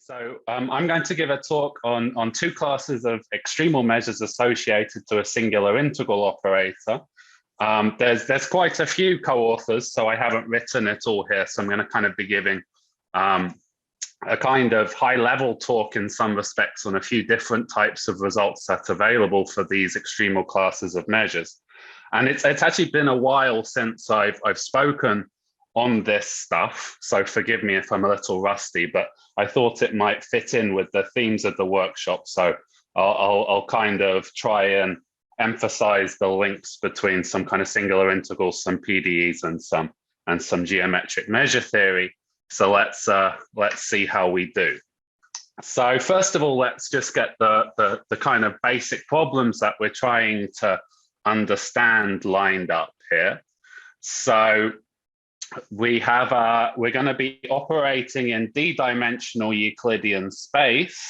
I'm going to give a talk on two classes of extremal measures associated to a singular integral operator. There's quite a few co-authors, so I haven't written it all here. So I'm going to kind of be giving a kind of high-level talk in some respects on a few different types of results that are available for these extremal classes of measures. And it's actually been a while since I've spoken on this stuff, so forgive me if I'm a little rusty, but I thought it might fit in with the themes of the workshop. So I'll kind of try and emphasize the links between some kind of singular integrals, some PDEs, and some geometric measure theory. So let's see how we do. So first of all, let's just get the kind of basic problems that we're trying to understand lined up here. So we're going to be operating in d-dimensional Euclidean space,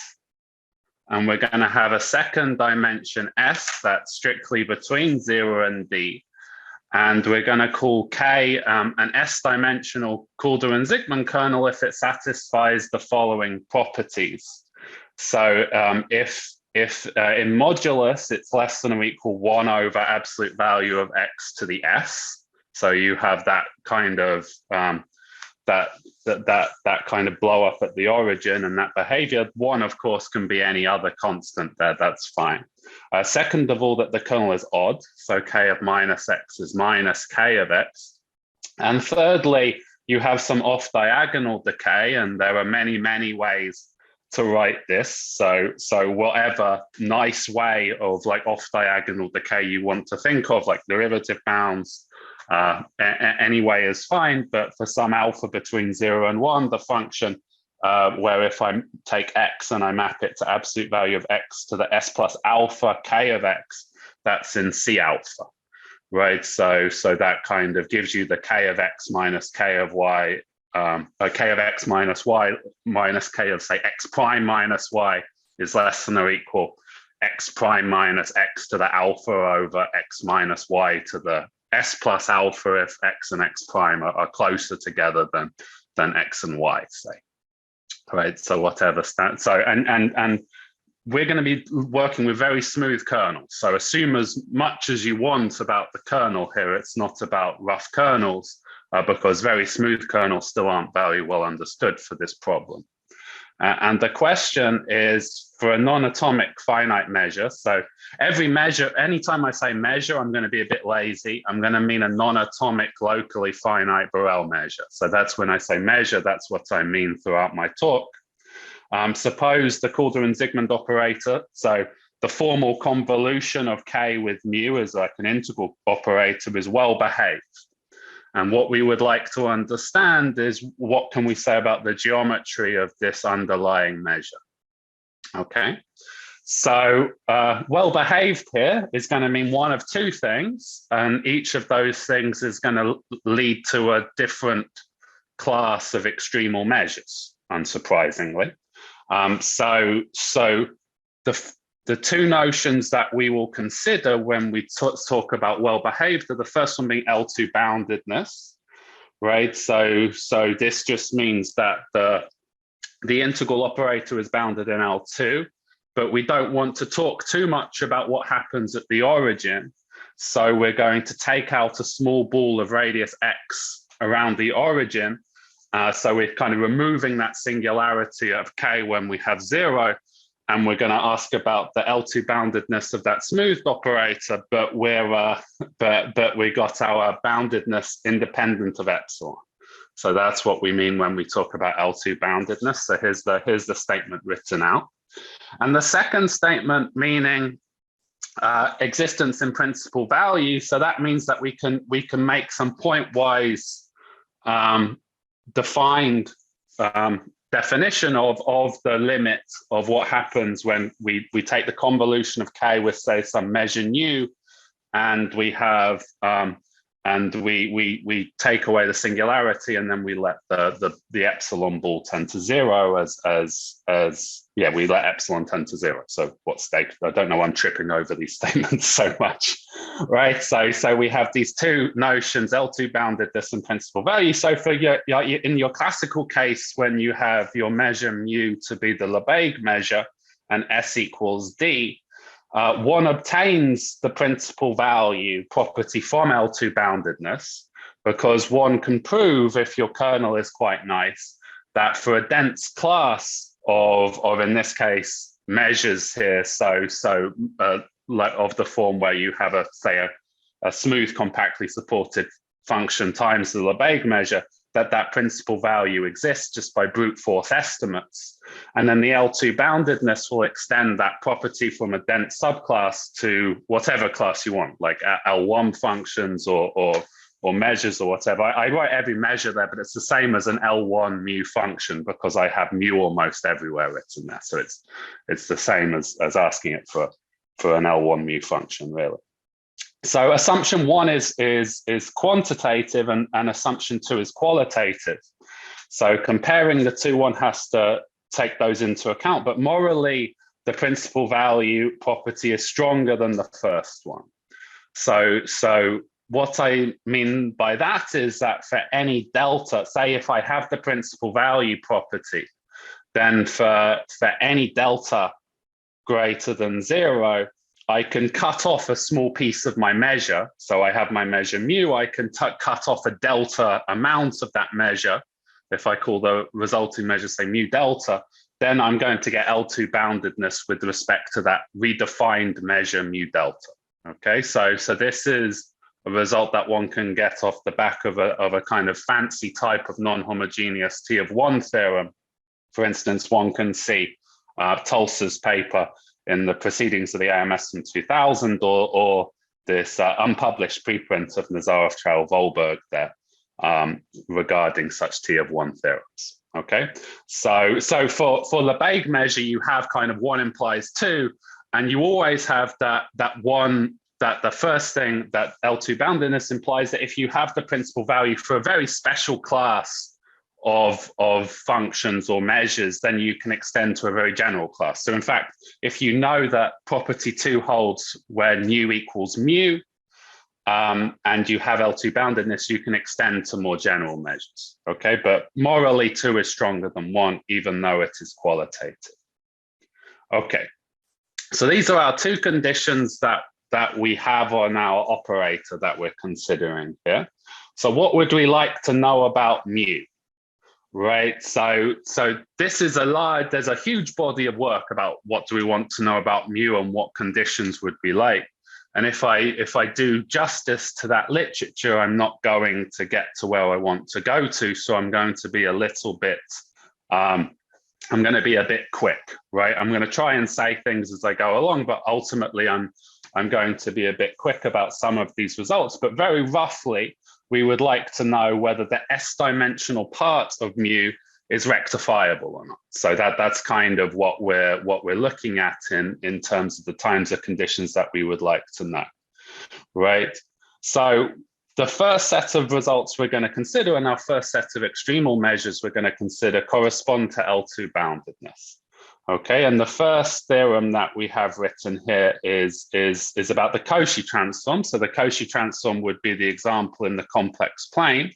and we're going to have a second dimension S that's strictly between 0 and d. And we're going to call K an S-dimensional Calder and Zygmunt kernel if it satisfies the following properties. So if in modulus it's less than or equal 1 over absolute value of x to the s, so you have that kind of that kind of blow up at the origin and that behavior. One, of course, can be any other constant there. That's fine. Second of all, that the kernel is odd, so k of minus x is minus k of x. And thirdly, you have some off-diagonal decay, and there are many ways to write this. So whatever nice way of like off-diagonal decay you want to think of, like derivative bounds, any way is fine, but for some alpha between 0 and 1, the function where if I take x and I map it to absolute value of x to the s plus alpha k of x, that's in C alpha, right? So that kind of gives you the k of x minus k of y, k of x minus y minus k of, say, x prime minus y is less than or equal x prime minus x to the alpha over x minus y to the s plus alpha if x and x prime are closer together than x and y, say. Right, so whatever and we're going to be working with very smooth kernels. So assume as much as you want about the kernel here. It's not about rough kernels because very smooth kernels still aren't very well understood for this problem. And the question is for a non-atomic finite measure. So every measure, anytime I say measure, I'm going to be a bit lazy. I'm going to mean a non-atomic locally finite Borel measure. So that's when I say measure, that's what I mean throughout my talk. Suppose the Calder and Zygmunt operator, so the formal convolution of K with mu as like an integral operator is well behaved. And what we would like to understand is what can we say about the geometry of this underlying measure? Okay, so well behaved here is going to mean one of two things, and each of those things is going to lead to a different class of extremal measures, unsurprisingly. So the two notions that we will consider when we talk about well-behaved are the first one being L2 boundedness, right? So this just means that the integral operator is bounded in L2, but we don't want to talk too much about what happens at the origin. So we're going to take out a small ball of radius x around the origin. So we're kind of removing that singularity of k when we have 0. And we're going to ask about the L2 boundedness of that smoothed operator, but we got our boundedness independent of epsilon. So that's what we mean when we talk about L2 boundedness. So here's the statement written out. And the second statement meaning existence in principal value. So that means that we can make some pointwise defined definition of the limit of what happens when we take the convolution of K with, say, some measure nu, and we have and we take away the singularity, and then we let the epsilon ball tend to zero yeah, we let epsilon tend to zero. So what state? I don't know, I'm tripping over these statements so much, right? So we have these two notions, L2 boundedness and principal value. So for in your classical case, when you have your measure mu to be the Lebesgue measure and S equals D, one obtains the principal value property from L2 boundedness, because one can prove, if your kernel is quite nice, that for a dense class of in this case measures here, like of the form where you have a smooth compactly supported function times the Lebesgue measure, that principal value exists just by brute force estimates. And then the L2 boundedness will extend that property from a dense subclass to whatever class you want, like L1 functions or measures or whatever. I write every measure there, but it's the same as an L1 mu function because I have mu almost everywhere written there. So it's the same as asking it for an L1 mu function, really. So assumption one is quantitative and assumption two is qualitative. So comparing the two, one has to take those into account, but morally, the principal value property is stronger than the first one. So what I mean by that is that for any delta, say if I have the principal value property, then for any delta greater than zero, I can cut off a small piece of my measure. So I have my measure mu, I can cut off a delta amount of that measure. If I call the resulting measure, say mu delta, then I'm going to get L2 boundedness with respect to that redefined measure mu delta. Okay, so this is a result that one can get off the back of a kind of fancy type of non-homogeneous T of one theorem. For instance, one can see Tulsa's paper in the Proceedings of the AMS in 2000, or this unpublished preprint of Nazarov, Chow, Volberg there regarding such T of one theorems. Okay, so for Lebesgue measure, you have kind of one implies two, and you always have that one. That the first thing that L2 boundedness implies that if you have the principal value for a very special class of functions or measures, then you can extend to a very general class. So in fact, if you know that property two holds where nu equals mu, and you have L2 boundedness, you can extend to more general measures, okay? But morally two is stronger than one, even though it is qualitative. Okay, so these are our two conditions that we have on our operator that we're considering here. So what would we like to know about mu? Right, so this is there's a huge body of work about what do we want to know about mu and what conditions would we like. And if I do justice to that literature, I'm not going to get to where I want to go to. So I'm going to be a little bit, I'm going to be a bit quick, right? I'm going to try and say things as I go along, but ultimately I'm going to be a bit quick about some of these results. But very roughly, we would like to know whether the S-dimensional part of mu is rectifiable or not. So that's kind of what we're looking at in terms of the times of conditions that we would like to know, right? So the first set of results we're going to consider, and our first set of extremal measures we're going to consider, correspond to L2 boundedness. Okay, and the first theorem that we have written here is about the Cauchy transform. So the Cauchy transform would be the example in the complex plane,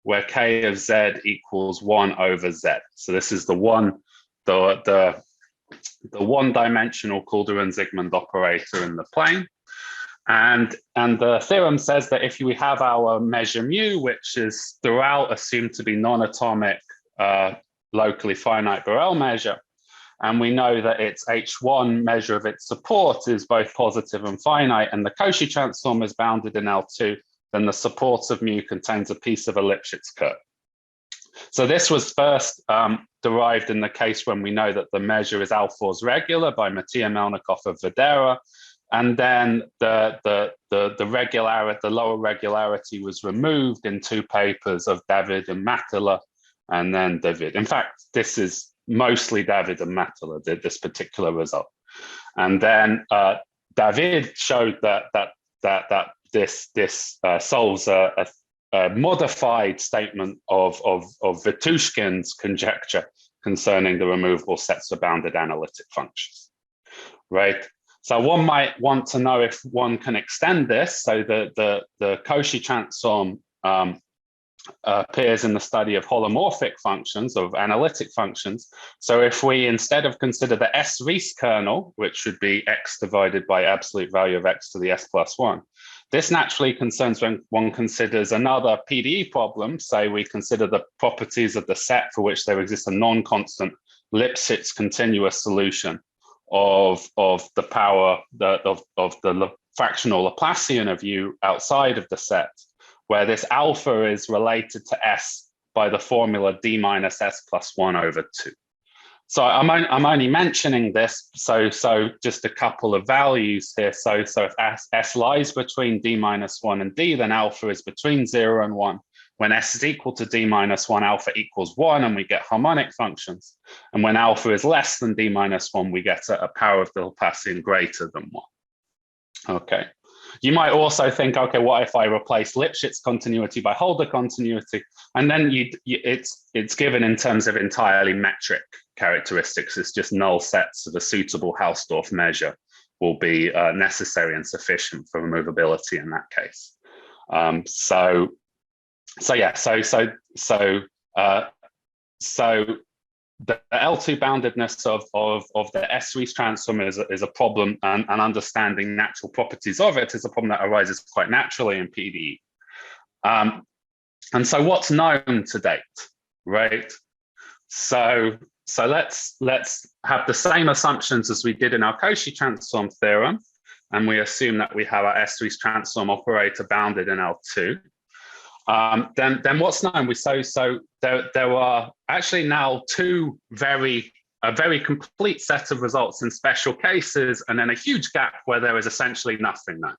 where K of Z equals 1 over Z. So this is the one-dimensional Calderon-Zygmunt operator in the plane. And the theorem says that if we have our measure mu, which is throughout assumed to be non-atomic locally finite Borel measure, and we know that its H1 measure of its support is both positive and finite, and the Cauchy transform is bounded in L2, then the support of mu contains a piece of a Lipschitz curve. So this was first derived in the case when we know that the measure is Alfors regular by Mattia Melnikov of Videra, and then the lower regularity was removed in two papers of David and Mattila, and then David. In fact, this is mostly David and Mattila did this particular result. And then David showed that this solves a modified statement of Vitushkin's conjecture concerning the removable sets of bounded analytic functions, right? So one might want to know if one can extend this. So the Cauchy transform appears in the study of holomorphic functions, of analytic functions. So if we, instead of consider the S Rees kernel, which should be x divided by absolute value of x to the s plus 1, this naturally concerns when one considers another PDE problem. Say we consider the properties of the set for which there exists a non-constant Lipschitz continuous solution of the power of the fractional Laplacian of U outside of the set, where this alpha is related to S by the formula d minus s plus 1 over 2. So I'm only mentioning this, so just a couple of values here. So if S lies between d minus 1 and d, then alpha is between 0 and 1. When S is equal to d minus 1, alpha equals 1, and we get harmonic functions. And when alpha is less than d minus 1, we get a power of the Laplacian greater than 1. Okay. You might also think, okay, what if I replace Lipschitz continuity by Holder continuity? And then it's given in terms of entirely metric characteristics. It's just null sets of a suitable Hausdorff measure will be necessary and sufficient for removability in that case. So the L2 boundedness of the S Rees transform is a problem, and understanding natural properties of it is a problem that arises quite naturally in PDE. And so what's known to date, right? So let's have the same assumptions as we did in our Cauchy transform theorem, and we assume that we have our S Rees transform operator bounded in L2. Then what's known? There are actually now a very complete set of results in special cases, and then a huge gap where there is essentially nothing known,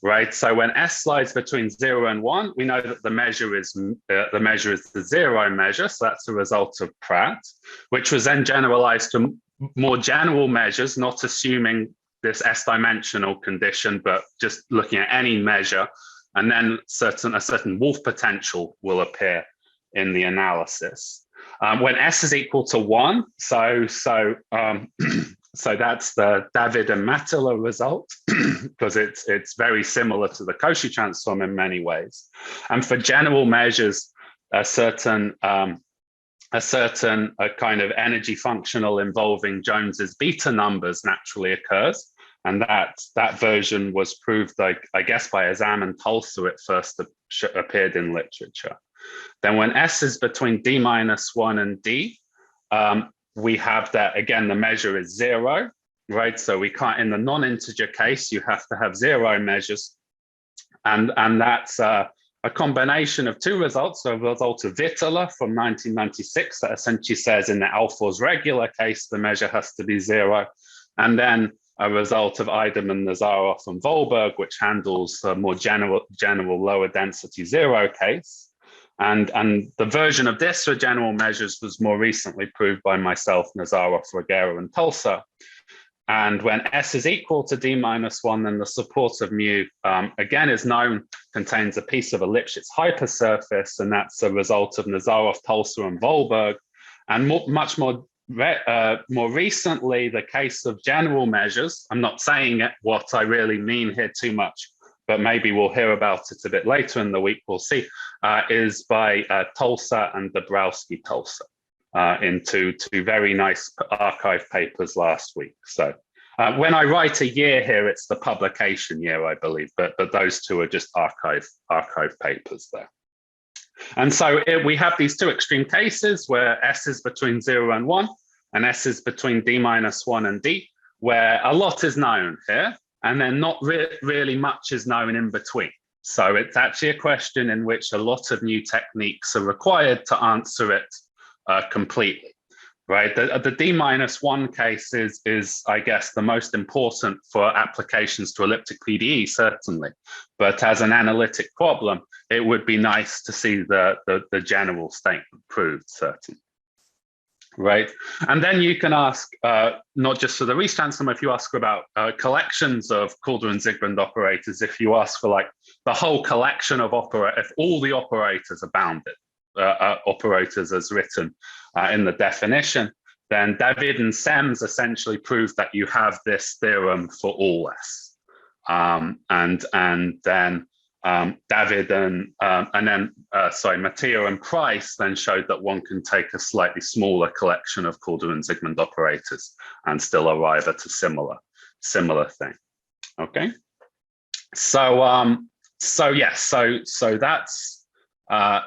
right? So when S lies between 0 and 1, we know that the measure is the 0 measure, so that's a result of Pratt, which was then generalized to more general measures, not assuming this S-dimensional condition, but just looking at any measure. And then a certain Wolf potential will appear in the analysis. When S is equal to 1, so that's the David and Mattila result, because it's very similar to the Cauchy transform in many ways. And for general measures, a kind of energy functional involving Jones's beta numbers naturally occurs. And that version was proved, I guess, by Azam and Tulsa. It first appeared in literature. Then when S is between d minus 1 and d, we have that, again, the measure is 0, right? So we can't, in the non-integer case, you have to have 0 measures. And that's a combination of two results. So a result of Vittala from 1996 that essentially says in the Alfors regular case, the measure has to be 0. And then a result of Idem and Nazarov and Volberg, which handles a more general lower density 0 case. And the version of this for general measures was more recently proved by myself, Nazarov, Regera, and Tulsa. And when S is equal to d minus 1, then the support of mu, again, is known, contains a piece of a Lipschitz hypersurface, and that's a result of Nazarov, Tulsa, and Volberg. And much more recently, the case of general measures, I'm not saying what I really mean here too much, but maybe we'll hear about it a bit later in the week, we'll see, is by Tulsa and Dabrowski-Tulsa in two very nice archive papers last week. So when I write a year here, it's the publication year, I believe, but those two are just archive papers there. And so we have these two extreme cases where S is between 0 and 1, and S is between d minus 1 and d, where a lot is known here, and then not really much is known in between. So it's actually a question in which a lot of new techniques are required to answer it completely, right? The d minus 1 case is, I guess, the most important for applications to elliptic PDE, certainly. But as an analytic problem, it would be nice to see the general statement proved, certainly. right? And then you can ask, not just for the Riesz transform, if you ask about collections of Calder-Zygmunt operators, if you ask for like the whole collection of operators, if all the operators are bounded operators as written in the definition, then David and Semmes essentially prove that you have this theorem for all S. And then David and then Mathieu and Price then showed that one can take a slightly smaller collection of Calder-Zygmunt operators and still arrive at a similar thing. Okay, so that's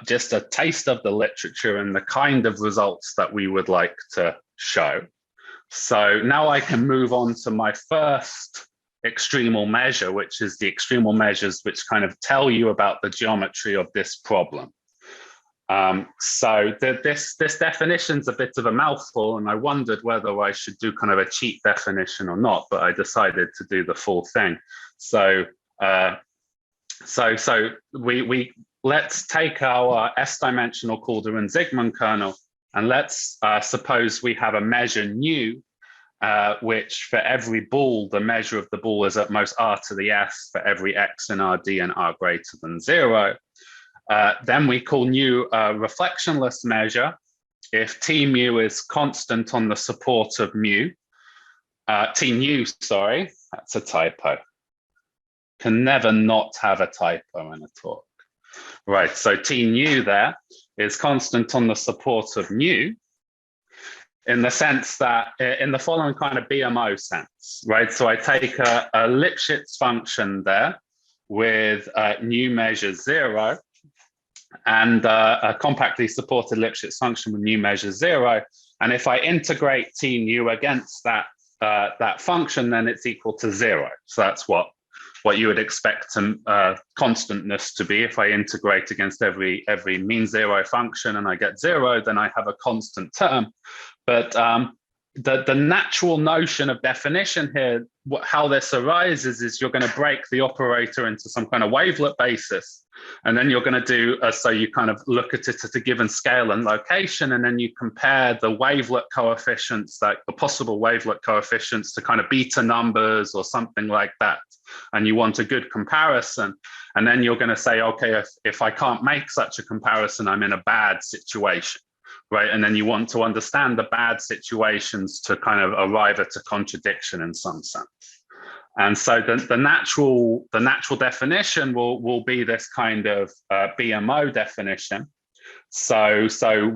just a taste of the literature and the kind of results that we would like to show. So now I can move on to my first extremal measure, which is the extremal measures which kind of tell you about the geometry of this problem. This definition's a bit of a mouthful, and I wondered whether I should do kind of a cheat definition or not, but I decided to do the full thing. Let's take our S-dimensional Calder-Zygmunt kernel, and let's suppose we have a measure nu, which for every ball, the measure of the ball is at most r to the s for every x in Rd and r greater than 0. Then we call nu a reflectionless measure if T mu is constant on the support of mu. T nu, sorry, that's a typo. Can never not have a typo in a talk. Right, so T nu there is constant on the support of mu, in the sense that, in the following kind of BMO sense, right? So I take a Lipschitz function there with nu measure 0 and a compactly supported Lipschitz function with nu measure 0. And if I integrate T nu against that function, then it's equal to 0. So that's what you would expect constantness to be. If I integrate against every mean 0 function and I get 0, then I have a constant term. But the natural notion of definition here, how this arises is you're going to break the operator into some kind of wavelet basis. And then you're going to do, so you kind of look at it at a given scale and location, and then you compare the wavelet coefficients, like the possible wavelet coefficients, to kind of beta numbers or something like that. And you want a good comparison. And then you're going to say, okay, if I can't make such a comparison, I'm in a bad situation. Right, and then you want to understand the bad situations to kind of arrive at a contradiction in some sense. And so the natural definition will be this kind of BMO definition. So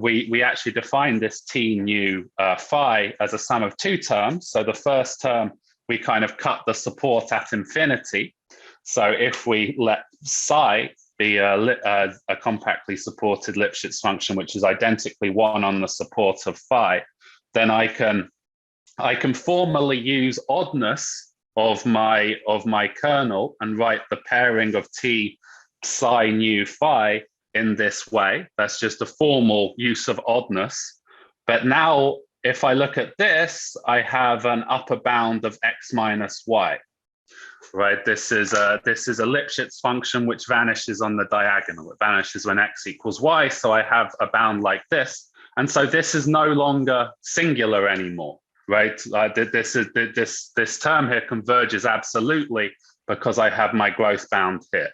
we actually define this T nu phi as a sum of two terms. So the first term, we kind of cut the support at infinity. So if we let psi be a compactly supported Lipschitz function, which is identically 1 on the support of phi, then I can formally use oddness of my kernel and write the pairing of T psi nu phi in this way. That's just a formal use of oddness. But now, if I look at this, I have an upper bound of x minus y. Right, this is a Lipschitz function which vanishes on the diagonal. It vanishes when x equals y, so I have a bound like this, and so this is no longer singular anymore. Right, this term here converges absolutely because I have my growth bound here.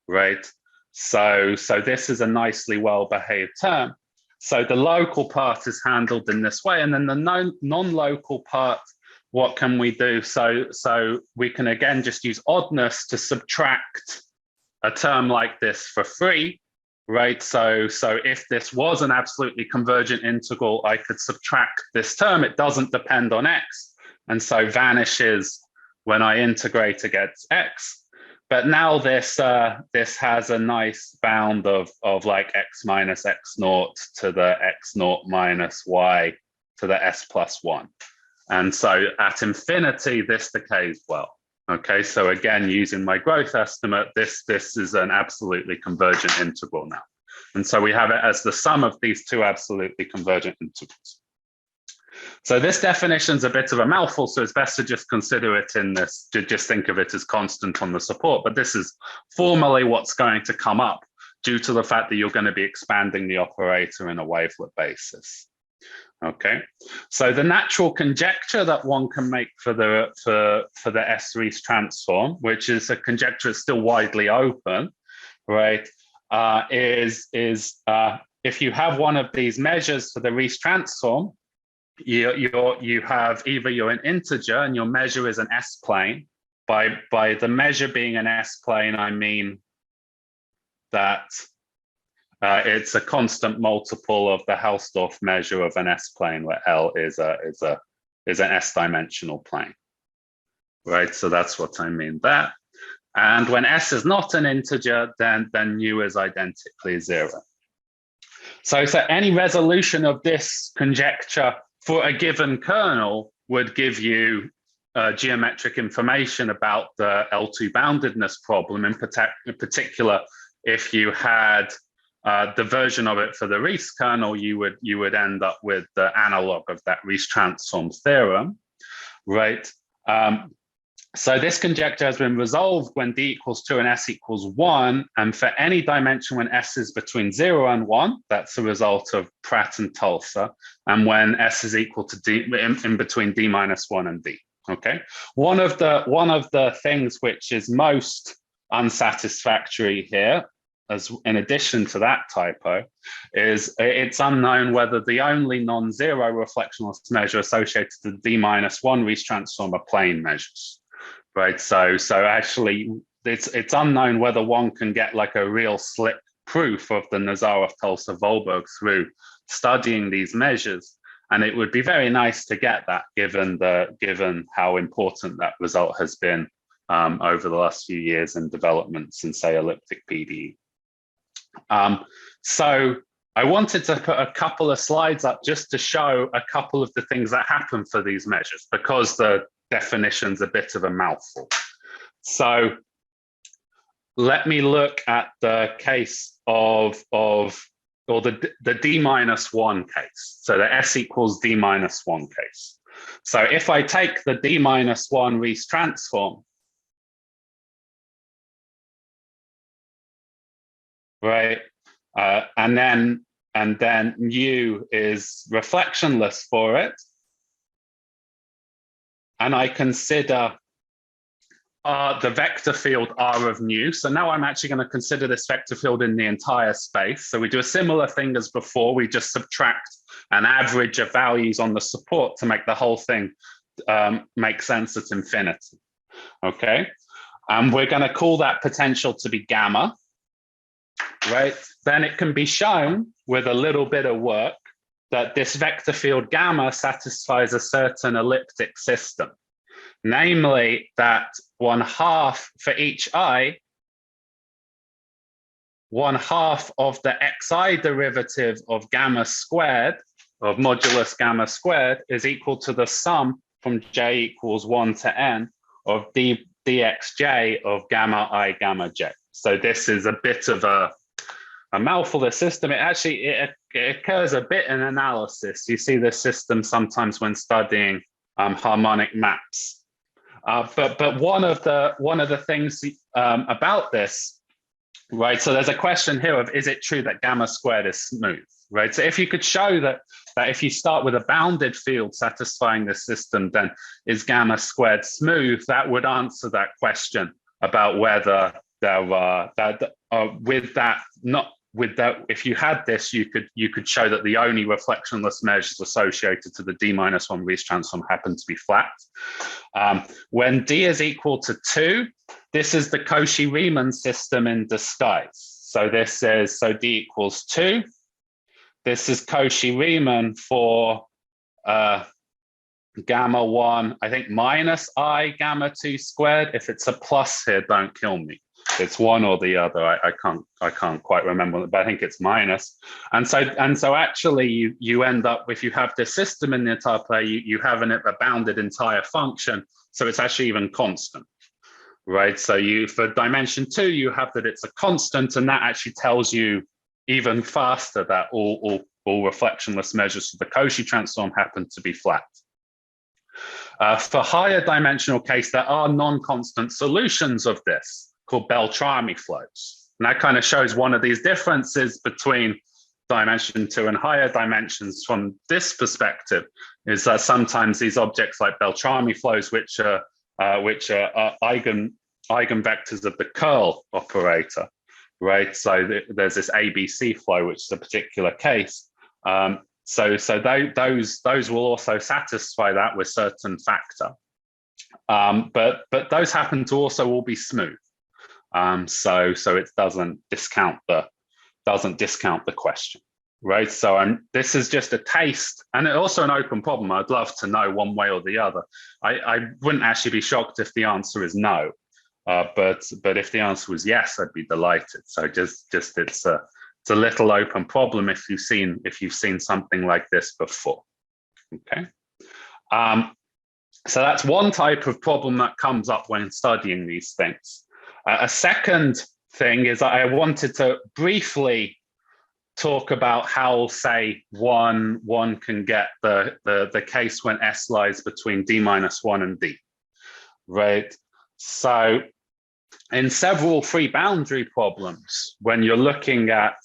Right, so this is a nicely well-behaved term. So the local part is handled in this way, and then the non-local part, what can we do? So we can again just use oddness to subtract a term like this for free, right? So if this was an absolutely convergent integral, I could subtract this term. It doesn't depend on x, and so vanishes when I integrate against x. But now this has a nice bound of like x minus x naught to the x naught minus y to the s plus 1. And so at infinity, this decays well. Okay, so again, using my growth estimate, this is an absolutely convergent integral now. And so we have it as the sum of these two absolutely convergent integrals. So this definition is a bit of a mouthful, so it's best to just consider it in this, to just think of it as constant on the support. But this is formally what's going to come up due to the fact that you're going to be expanding the operator in a wavelet basis. Okay, so the natural conjecture that one can make for the S-Rees transform, which is a conjecture that's still widely open, right, is if you have one of these measures for the Rees transform, you have either you're an integer and your measure is an S-plane. By the measure being an S-plane, I mean that it's a constant multiple of the Hausdorff measure of an S-plane, where L is an S-dimensional plane, right? So that's what I mean there. And when S is not an integer, then nu is identically 0. So any resolution of this conjecture for a given kernel would give you geometric information about the L2 boundedness problem, in particular, if you had the version of it for the Rees kernel, you would end up with the analog of that Rees transform theorem, right? So this conjecture has been resolved when d equals 2 and s equals 1, and for any dimension when s is between 0 and 1, that's a result of Pratt and Tulsa, and when s is equal to d in between d minus 1 and d. Okay, one of the things which is most unsatisfactory here, as in addition to that typo, is it's unknown whether the only non-zero reflectionless measure associated to the d minus 1 Rees transform are plane measures. Right, so actually, it's unknown whether one can get like a real slick proof of the Nazarov-Tulsa-Volberg through studying these measures, and it would be very nice to get that, given how important that result has been over the last few years in developments in, say, elliptic PDE. So I wanted to put a couple of slides up just to show a couple of the things that happen for these measures, because the definition's a bit of a mouthful. So let me look at the case or the d minus 1 case. So the s equals d minus 1 case. So if I take the d minus 1 Rees transform, right, and then mu is reflectionless for it, and I consider the vector field R of nu. So now I'm actually going to consider this vector field in the entire space. So we do a similar thing as before. We just subtract an average of values on the support to make the whole thing make sense at infinity. Okay, and we're going to call that potential to be gamma, right? Then it can be shown with a little bit of work that this vector field gamma satisfies a certain elliptic system, namely that 1/2 for each I, 1/2 of the xi derivative of gamma squared, of modulus gamma squared, is equal to the sum from j equals 1 to n of dxj of gamma I gamma j. So this is a bit of a mouthful. This system, it occurs a bit in analysis. You see this system sometimes when studying harmonic maps. But one of the things about this, right? So there's a question here of, is it true that gamma squared is smooth, right? So if you could show that if you start with a bounded field satisfying this system, then is gamma squared smooth? That would answer that question about whether there are if you had this, you could show that the only reflectionless measures associated to the d minus 1 Rees transform happen to be flat. When d is equal to 2, this is the Cauchy-Riemann system in disguise. So this is, so d equals 2. This is Cauchy-Riemann for gamma 1, I think minus I gamma 2 squared. If it's a plus here, don't kill me. It's one or the other. I can't quite remember, but I think it's minus. And so actually you end up, if you have this system in the entire play, you have a bounded entire function. So it's actually even constant, right? So for dimension 2, you have that it's a constant, and that actually tells you even faster that all reflectionless measures for the Cauchy transform happen to be flat. For higher dimensional case, there are non-constant solutions of this, called Beltrami flows. And that kind of shows one of these differences between dimension 2 and higher dimensions from this perspective is that sometimes these objects like Beltrami flows, which are eigenvectors of the curl operator, right? So there's this ABC flow, which is a particular case. So those will also satisfy that with certain factor. But those happen to also all be smooth. So it doesn't discount the question, right? So this is just a taste, and also an open problem. I'd love to know one way or the other. I wouldn't actually be shocked if the answer is no, but if the answer was yes, I'd be delighted. So just it's a little open problem if you've seen something like this before. Okay. So that's one type of problem that comes up when studying these things. A second thing is I wanted to briefly talk about how, say, one can get the case when S lies between D-1 and D, right? So in several free boundary problems, when you're looking at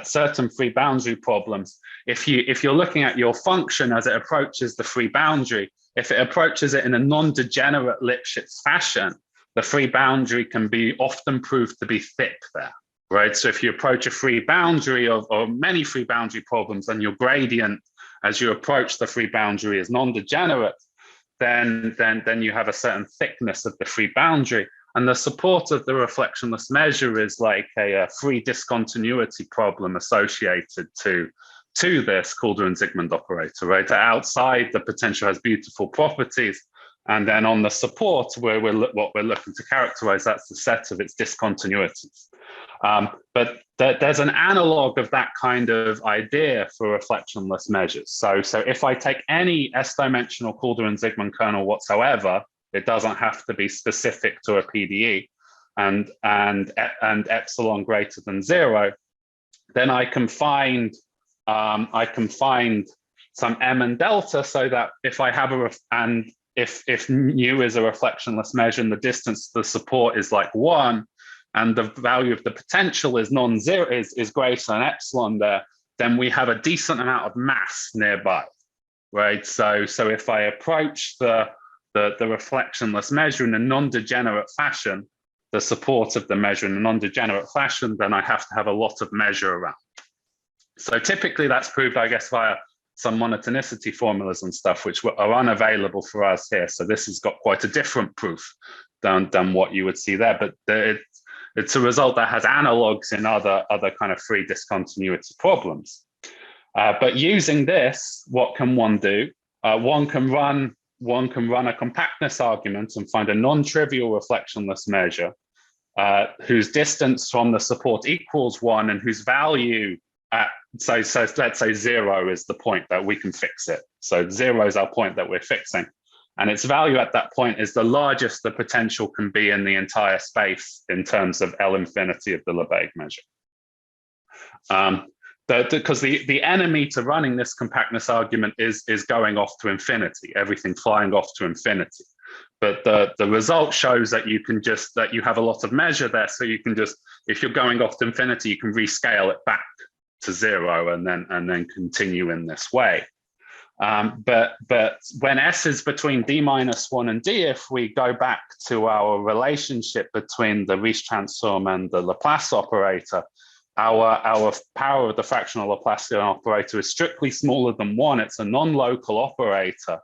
certain free boundary problems, if you're looking at your function as it approaches the free boundary, if it approaches it in a non-degenerate Lipschitz fashion, the free boundary can be often proved to be thick there, right? So if you approach a free boundary or many free boundary problems and your gradient as you approach the free boundary is non-degenerate, then you have a certain thickness of the free boundary. And the support of the reflectionless measure is like a free discontinuity problem associated to this Calder-Zygmund operator, right? Outside, the potential has beautiful properties. And then on the support, what we're looking to characterize, that's the set of its discontinuities. But there's an analog of that kind of idea for reflectionless measures. So if I take any S-dimensional Calder-Zygmund kernel whatsoever, it doesn't have to be specific to a PDE, and epsilon greater than 0, then I can find some m and delta, so that if I have if nu is a reflectionless measure and the distance to the support is like 1, and the value of the potential is non-zero, is greater than epsilon there, then we have a decent amount of mass nearby, right? So if I approach the reflectionless measure in a non-degenerate fashion, the support of the measure in a non-degenerate fashion, then I have to have a lot of measure around. So typically that's proved, I guess, via some monotonicity formulas and stuff, which are unavailable for us here. So this has got quite a different proof than what you would see there. But it's a result that has analogs in other kind of free discontinuity problems. But using this, what can one do? One can run a compactness argument and find a non-trivial reflectionless measure whose distance from the support equals 1 and whose value so let's say 0 is the point that we can fix it. So 0 is our point that we're fixing. And its value at that point is the largest the potential can be in the entire space in terms of L infinity of the Lebesgue measure. Because the enemy to running this compactness argument is going off to infinity, everything flying off to infinity. But the result shows that you have a lot of measure there. So you can just, if you're going off to infinity, you can rescale it back to 0 and then continue in this way. But when S is between D-1 and D, if we go back to our relationship between the Riesz transform and the Laplace operator, our power of the fractional Laplacian operator is strictly smaller than 1. It's a non-local operator,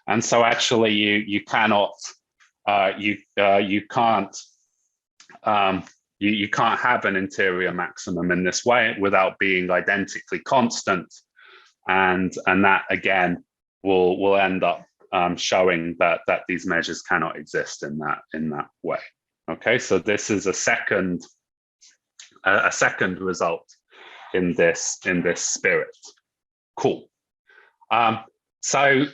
and so actually you can't have an interior maximum in this way without being identically constant, and that again will end up showing that these measures cannot exist in that way. Okay, so this is a second result in this spirit. Cool. So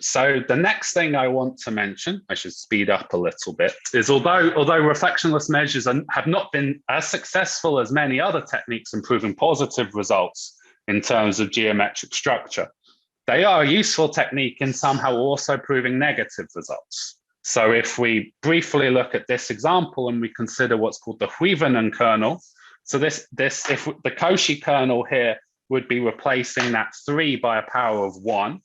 the next thing I want to mention, I should speed up a little bit, is although reflectionless measures have not been as successful as many other techniques in proving positive results in terms of geometric structure, they are a useful technique in somehow also proving negative results. So if we briefly look at this example and we consider what's called the Huivenen kernel, so if the Cauchy kernel here would be replacing that 3 by a power of 1.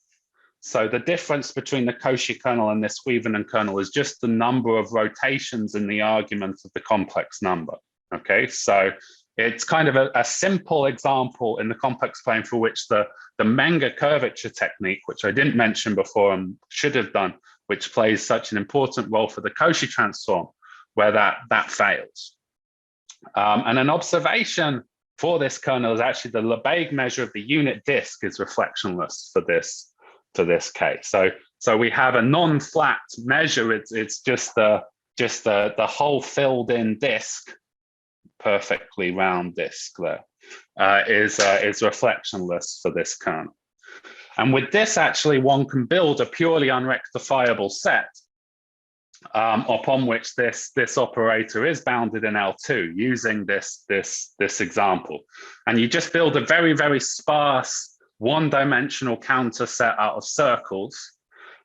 So the difference between the Cauchy kernel and this Huivenen kernel is just the number of rotations in the argument of the complex number. Okay, so it's kind of a simple example in the complex plane for which the Menger curvature technique, which I didn't mention before and should have done, which plays such an important role for the Cauchy transform, where that fails. And an observation for this kernel is actually the Lebesgue measure of the unit disk is reflectionless for this case. So we have a non-flat measure. It's just the whole filled in disk, perfectly round disk there, is reflectionless for this kernel. And with this, actually, one can build a purely unrectifiable set upon which this operator is bounded in L2 using this example. And you just build a very, very sparse one-dimensional counter set out of circles,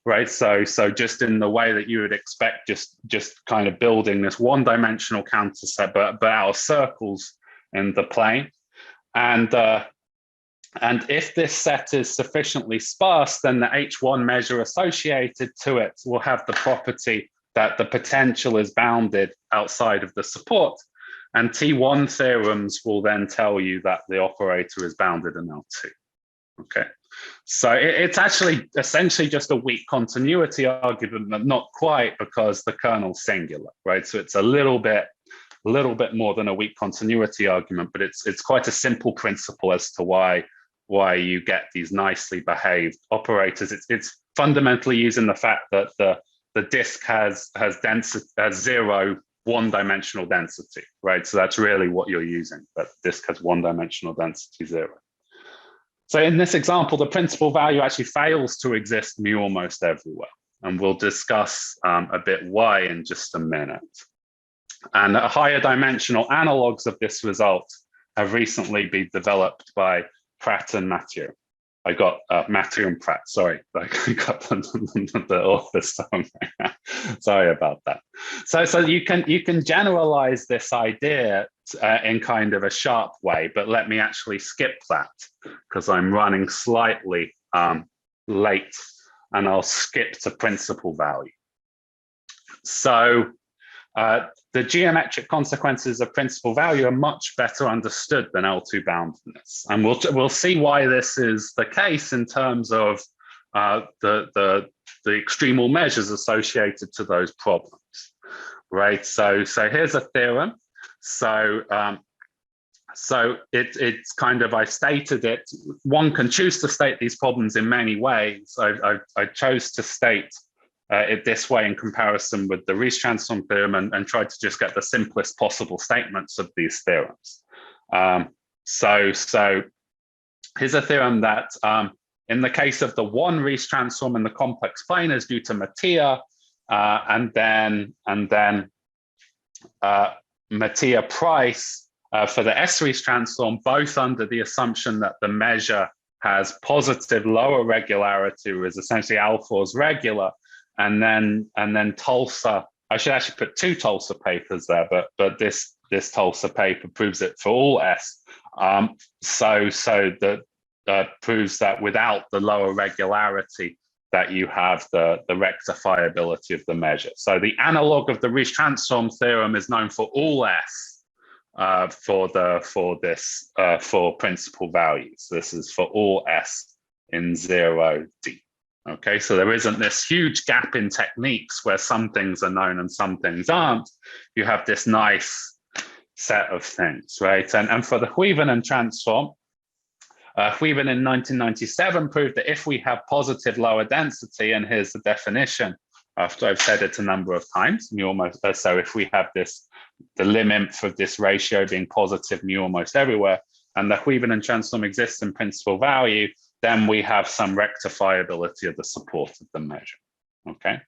right? So just in the way that you would expect, just kind of building this one-dimensional counter set, but out of circles in the plane. And if this set is sufficiently sparse, then the H1 measure associated to it will have the property that the potential is bounded outside of the support. And T1 theorems will then tell you that the operator is bounded in L2. Okay, so it's actually essentially just a weak continuity argument, but not quite, because the kernel's singular, right? So it's a little bit more than a weak continuity argument, but it's quite a simple principle as to why you get these nicely behaved operators. It's fundamentally using the fact that the disk has zero one-dimensional density, right? So that's really what you're using, that disk has one-dimensional density 0. So in this example, the principal value actually fails to exist mu almost everywhere. And we'll discuss a bit why in just a minute. And higher dimensional analogs of this result have recently been developed by Pratt and Mathieu. I got Mathieu and Pratt, sorry. I got the authors. Sorry about that. So you can generalize this idea in kind of a sharp way, but let me actually skip that because I'm running slightly late, and I'll skip to principal value. So the geometric consequences of principal value are much better understood than L2 boundedness. And we'll see why this is the case in terms of the extremal measures associated to those problems, right? So here's a theorem. So it's kind of, I stated it, one can choose to state these problems in many ways. I chose to state it this way in comparison with the Riesz transform theorem, and tried to just get the simplest possible statements of these theorems. So here's a theorem that in the case of the one Riesz transform in the complex plane is due to Mathieu, and then Mathieu price for the S Riesz transform, both under the assumption that the measure has positive lower regularity, or is essentially alpha is regular. And then Tulsa, I should actually put 2 Tulsa papers there, but this Tulsa paper proves it for all S. So that proves that without the lower regularity, that you have the rectifiability of the measure. So the analog of the Riesz transform theorem is known for all S for principal values. This is for all S in 0D. Okay, so there isn't this huge gap in techniques where some things are known and some things aren't. You have this nice set of things, right? And for the Huivenen transform, Huivenen in 1997 proved that if we have positive lower density, and here's the definition after I've said it a number of times, mu almost, so if we have this, the limit for this ratio being positive mu almost everywhere, and the Huivenen transform exists in principal value, then we have some rectifiability of the support of the measure, okay,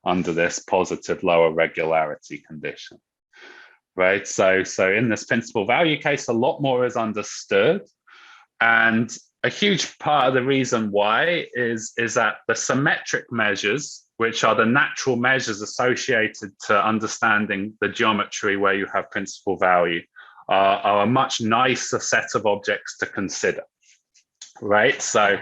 under this positive lower regularity condition, right? So in this principal value case, a lot more is understood. And a huge part of the reason why is that the symmetric measures, which are the natural measures associated to understanding the geometry where you have principal value, are a much nicer set of objects to consider. right? So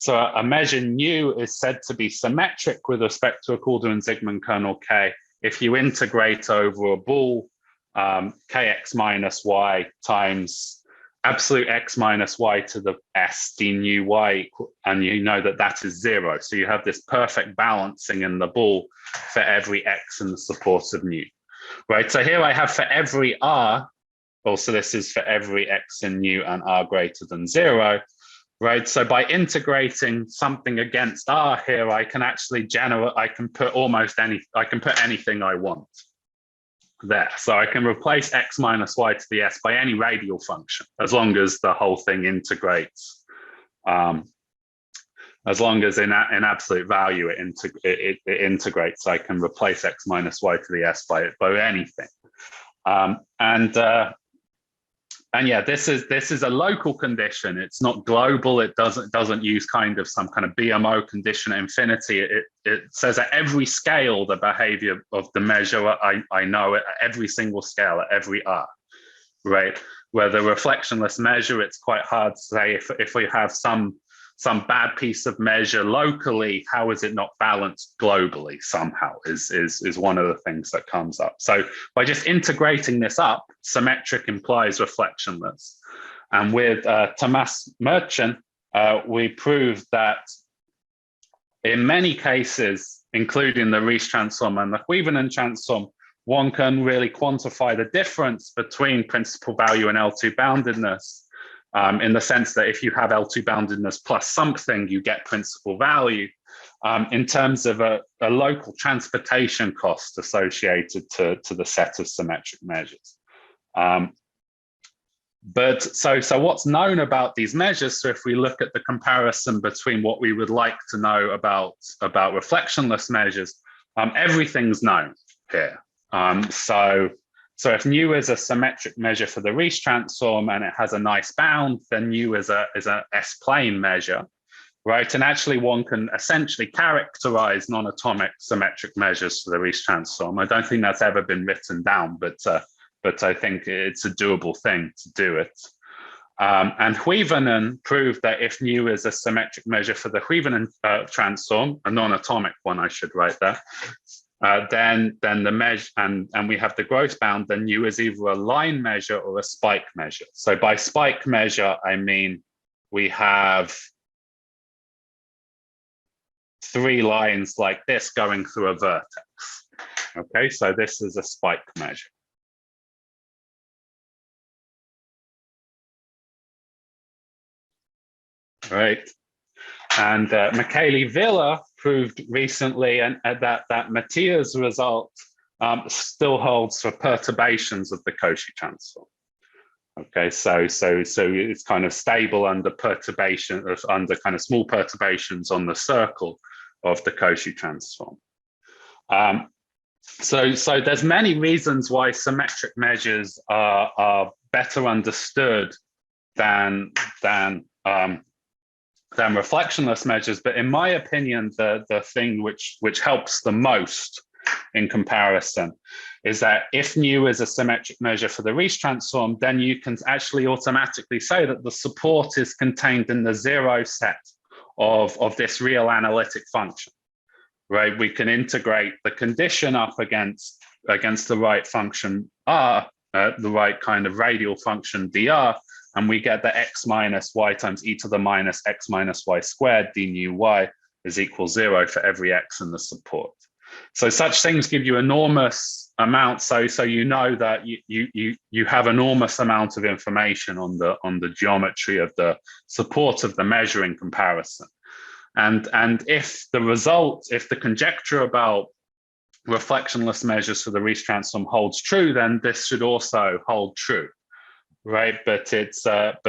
a measure nu is said to be symmetric with respect to a Calder-Sigman kernel K if you integrate over a bool kx minus y times absolute x minus y to the s d nu y, and you know that that is 0. So you have this perfect balancing in the bool for every x in the support of nu, right? So here I have for every r, also this is for every x in nu and r greater than 0, right? So by integrating something against r here, I can actually generate, I can put anything I want there. So I can replace x minus y to the s by any radial function, as long as the whole thing integrates. As long as in absolute value it integrates, I can replace x minus y to the s by anything. And yeah, this is a local condition. It's not global. It doesn't use some kind of BMO condition at infinity. It says at every scale the behavior of the measure I know at every single scale at every r, right? Where the reflectionless measure, it's quite hard to say if we have some bad piece of measure locally, how is it not balanced globally somehow is one of the things that comes up. So by just integrating this up, symmetric implies reflectionless. And with Thomas Merchant, we proved that in many cases, including the Riesz transform and the Huivenen transform, one can really quantify the difference between principal value and L2 boundedness. In the sense that if you have L2 boundedness plus something, you get principal value in terms of a local transportation cost associated to the set of symmetric measures. But so what's known about these measures? So if we look at the comparison between what we would like to know about reflectionless measures, everything's known here. So if nu is a symmetric measure for the Riesz transform and it has a nice bound, then nu is a S-plane measure, right? And actually one can essentially characterize non-atomic symmetric measures for the Riesz transform. I don't think that's ever been written down, but I think it's a doable thing to do it. And Huivenen proved that if nu is a symmetric measure for the Huivenen transform, a non-atomic one, I should write there, then the measure, and we have the growth bound, then nu is either a line measure or a spike measure. So by spike measure, I mean we have 3 lines like this going through a vertex. Okay, so this is a spike measure. Right. And Micheli-Villa proved recently that Mathias' result still holds for perturbations of the Cauchy transform. Okay, so it's kind of stable under perturbation, under kind of small perturbations on the circle of the Cauchy transform. So there's many reasons why symmetric measures are better understood than reflectionless measures, but in my opinion, the thing which helps the most in comparison is that if nu is a symmetric measure for the Riesz transform, then you can actually automatically say that the support is contained in the 0 set of this real analytic function, right? We can integrate the condition up against the right function r, the right kind of radial function dr, and we get the x minus y times e to the minus x minus y squared d nu y is equal 0 for every x in the support. So such things give you enormous amounts. So you know that you have enormous amount of information on the geometry of the support of the measure in comparison. And if the conjecture about reflectionless measures for the Riesz transform holds true, then this should also hold true. Right, but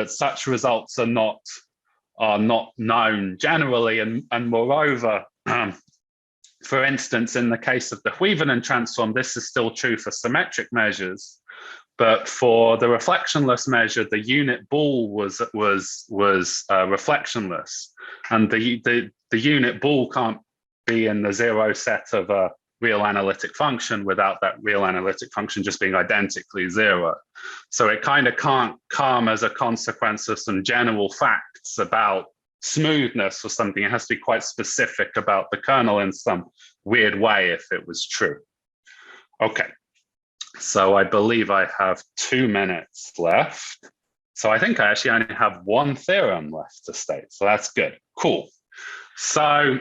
such results are not known generally, and moreover, for instance, in the case of the Huivenen transform, this is still true for symmetric measures, but for the reflectionless measure, the unit bool was reflectionless, and the unit bool can't be in the 0 set of a real analytic function without that real analytic function just being identically 0. So it kind of can't come as a consequence of some general facts about smoothness or something. It has to be quite specific about the kernel in some weird way if it was true. Okay, so I believe I have 2 minutes left. So I think I actually only have one theorem left to state. So that's good. Cool. So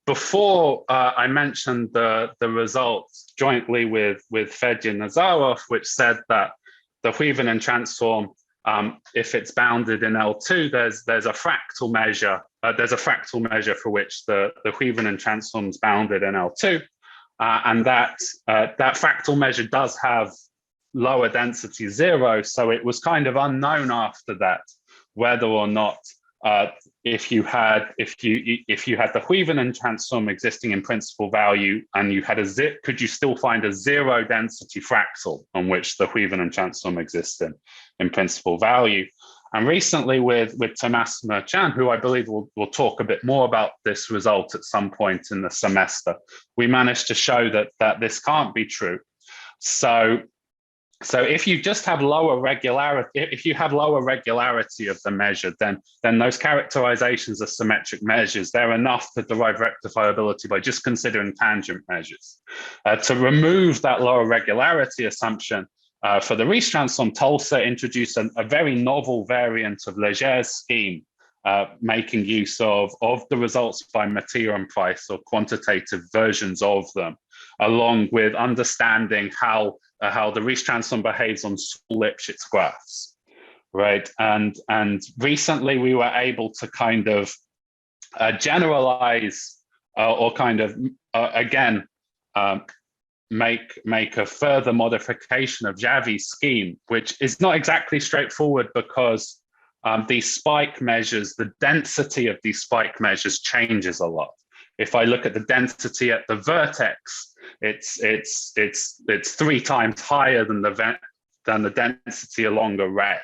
before I mentioned the results jointly with Fedya Nazarov, which said that the Huivinen transform, if it's bounded in L2, there's a fractal measure. There's a fractal measure for which the Huivinen transform is bounded in L2, and that fractal measure does have lower density 0. So it was kind of unknown after that whether or not if you had the Huivinen transform existing in principal value and you had could you still find a 0 density fractal on which the Huivinen transform exists in principal value? And recently with Tomas Merchan, who I believe will talk a bit more about this result at some point in the semester, we managed to show that this can't be true. So if you just have lower regularity, if you have lower regularity of the measure, then those characterizations of symmetric measures, they're enough to derive rectifiability by just considering tangent measures. To remove that lower regularity assumption for the Riesz transform, Tulsa introduced a very novel variant of Leger's scheme, making use of the results by Mattia and Price, or quantitative versions of them, along with understanding how the Riesz transform behaves on small Lipschitz graphs, right? And recently we were able to kind of generalize or kind of again make a further modification of Jaye's scheme, which is not exactly straightforward because these spike measures, the density of these spike measures changes a lot. If I look at the density at the vertex, it's 3 times higher than the density along the ray,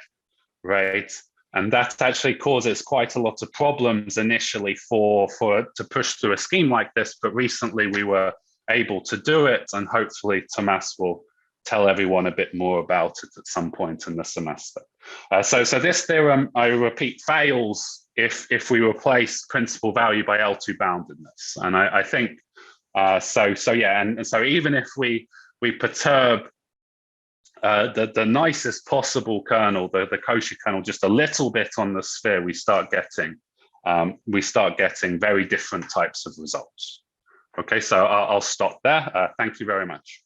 right? And that actually causes quite a lot of problems initially to push through a scheme like this. But recently we were able to do it, and hopefully Tomas will tell everyone a bit more about it at some point in the semester. So this theorem, I repeat, fails if we replace principal value by L2 boundedness. And I think, yeah, and so even if we perturb the nicest possible kernel, the Cauchy kernel, just a little bit on the sphere, we start getting very different types of results. Okay, so I'll stop there. Thank you very much.